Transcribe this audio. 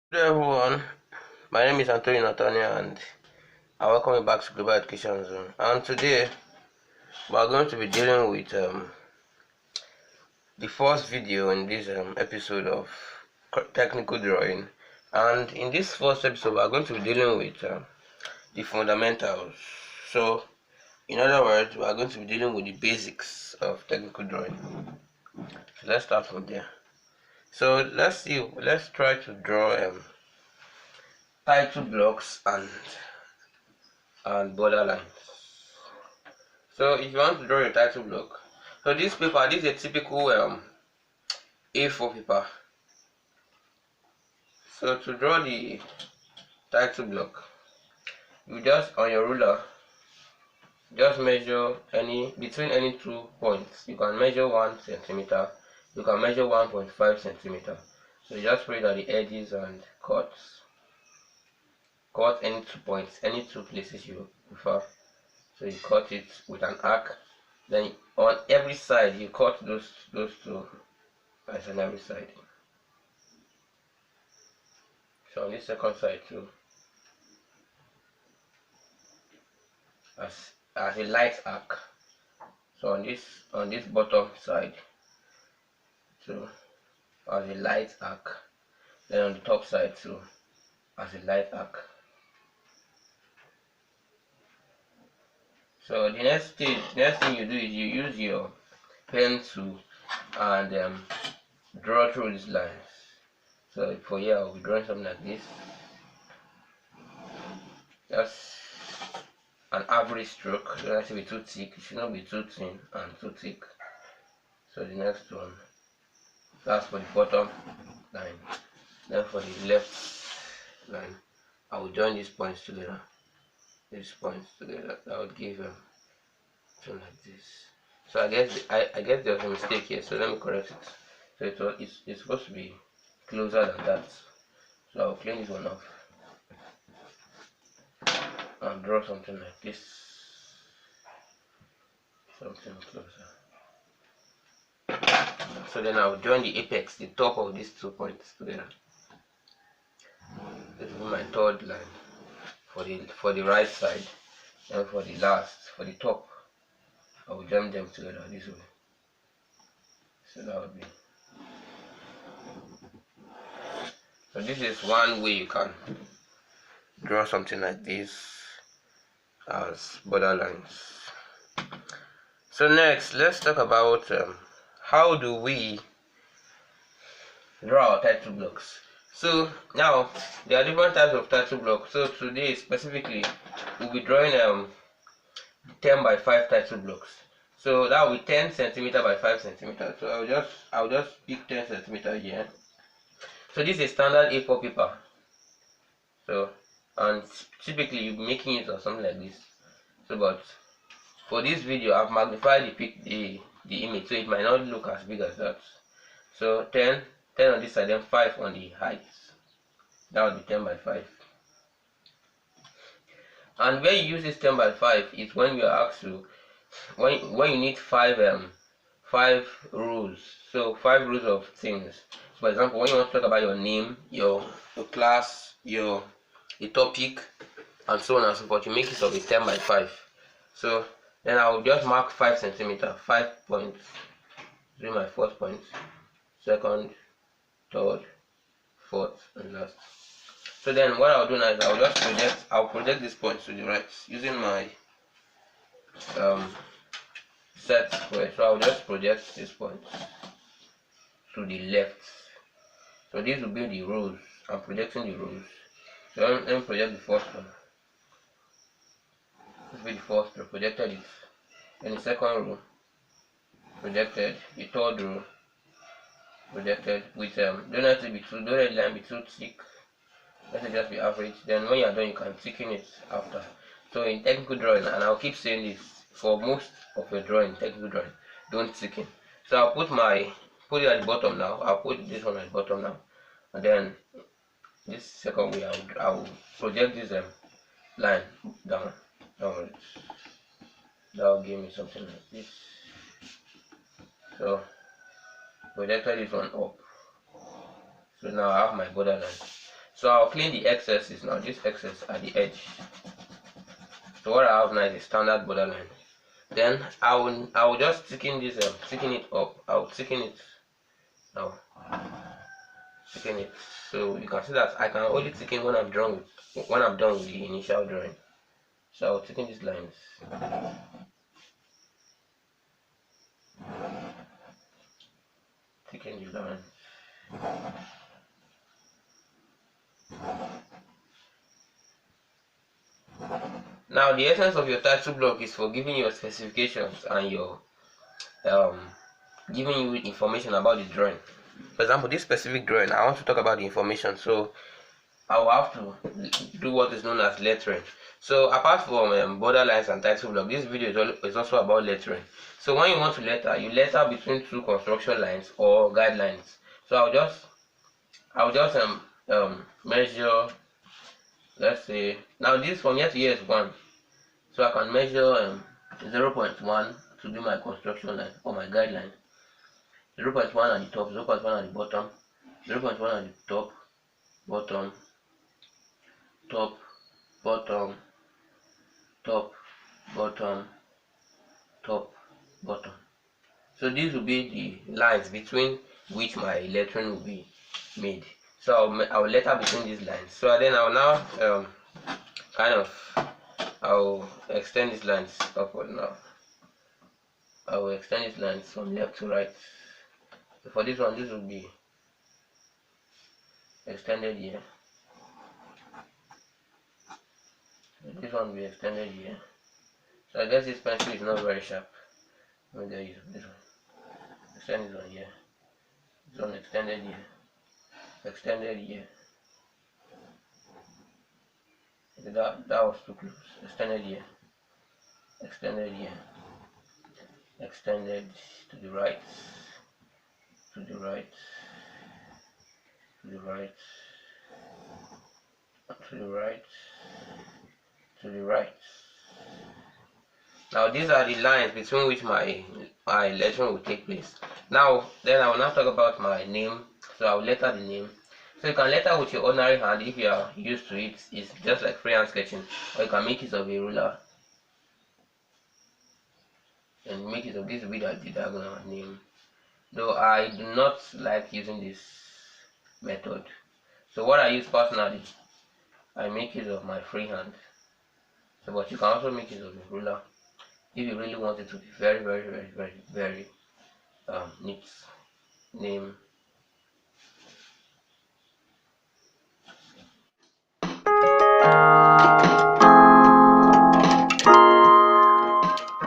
Hello everyone, my name is Antonio and I welcome you back to Global Education Zone. And today we are going to be dealing with the first video in this episode of technical drawing. And in this first episode, we are going to be dealing with the fundamentals. So, in other words, we are going to be dealing with the basics of technical drawing. So let's start from there. So let's try to draw title blocks and borderlines. So if you want to draw your title block, so this is a typical A4 paper. So to draw the title block, you just on your ruler just measure between any 2 points. You can measure 1 centimeter, you can measure 1.5 centimeter. So you just spread at the edges and cut any 2 points, any 2 places you prefer. So you cut it with an arc. Then on every side you cut those 2 lines on every side. So on this second side too, as a light arc. So on this bottom side, so as a light arc. Then on the top side too, as a light arc. So the next thing you do is you use your pen tool and draw through these lines. So for here I'll be drawing something like this. Just an average stroke. It doesn't have to be too thick. It should not be too thin and too thick. So the next one, that's for the bottom line. Then for the left line, I will join these points together. That would give something like this. So I guess there's a mistake here. So let me correct it. So it's supposed to be closer than that. So I'll clean this one off and draw something like this. Something closer. So then I'll join the apex, the top of these 2 points together. This will be my third line for the right side. And for the top, I will join them together this way. So that would be. So this is one way you can draw something like this as borderlines. So next, let's talk about how do we draw our title blocks. So now there are different types of title blocks. So today specifically we'll be drawing 10 by 5 title blocks. So that will be 10 centimeter by 5 centimeter. So I'll just pick 10 centimeter here. So this is standard A4 paper. So and typically you'll be making use of something like this. So but for this video I've magnified the image so it might not look as big as that. So 10 on this side, then 5 on the height. That would be 10 by 5. And where you use this 10 by 5 is when you are asked to, when you need 5 rules. So 5 rules of things. So for example, when you want to talk about your name, your class, the topic, and so on and so forth, you make it of a 10 by 5. So then I will just mark 5 centimeter, 5 points. Do my first point, second, third, fourth, and last. So then what I'll do now is I'll project these points to the right using my set square. So I'll just project these points to the left. So these will be the rows. I'm projecting the rows. So let me project the first one. This will be the first row, projected it. Then the second row, projected. The third row, projected with don't let the line be too thick. Let it just be average. Then when you are done, you can thicken it after. So in technical drawing, and I'll keep saying this for most of your drawing, technical drawing, don't thicken. So I'll put it at the bottom now. I'll put this one at the bottom now, and then this second way I'll project this line downwards. That will give me something like this. So projected this one up. So now I have my borderline. So I'll clean the excesses now. This excess at the edge. So what I have now is a standard borderline. Then I will just thicken this thicken it up. I'll thicken it now. Thicken it. So you can see that I can only thicken when I'm done with the initial drawing. So I'll thicken these lines. Thicken these lines. Now the essence of your title block is for giving your specifications and your giving you information about the drawing. For example, this specific drawing, I want to talk about the information, so I will have to do what is known as lettering. So apart from border lines and title block, this video is also about lettering. So when you want to letter, you letter between two construction lines or guidelines. So I'll just measure, let's say, now this from here to here is 1. So I can measure 0.1 to do my construction line or my guideline. 0.1 at the top, 0.1 at the bottom, 0.1 at the top, bottom, top, bottom, top, bottom, top, bottom. So these will be the lines between which my lettering will be made. So I'll letter between these lines. So then I'll now I'll extend these lines upward now. I will extend these lines from left to right. So for this one, this will be extended here. This one will be extended here. So I guess this pencil is not very sharp. Maybe I use this one. Extend this one here. This one extended here. Extended here. Okay, that was too close. Extended here. Extended here. Extended to the right. To the right. To the right. To the right. To the right. Now these are the lines between which my lettering will take place. Now then I will now talk about my name. So I will letter the name. So you can letter with your ordinary hand if you are used to it. It's just like freehand sketching, or you can make use of a ruler and make use of this with the diagonal name. Though I do not like using this method. So what I use personally, I make use of my freehand. So but you can also make use of a ruler if you really want it to be very neat. Name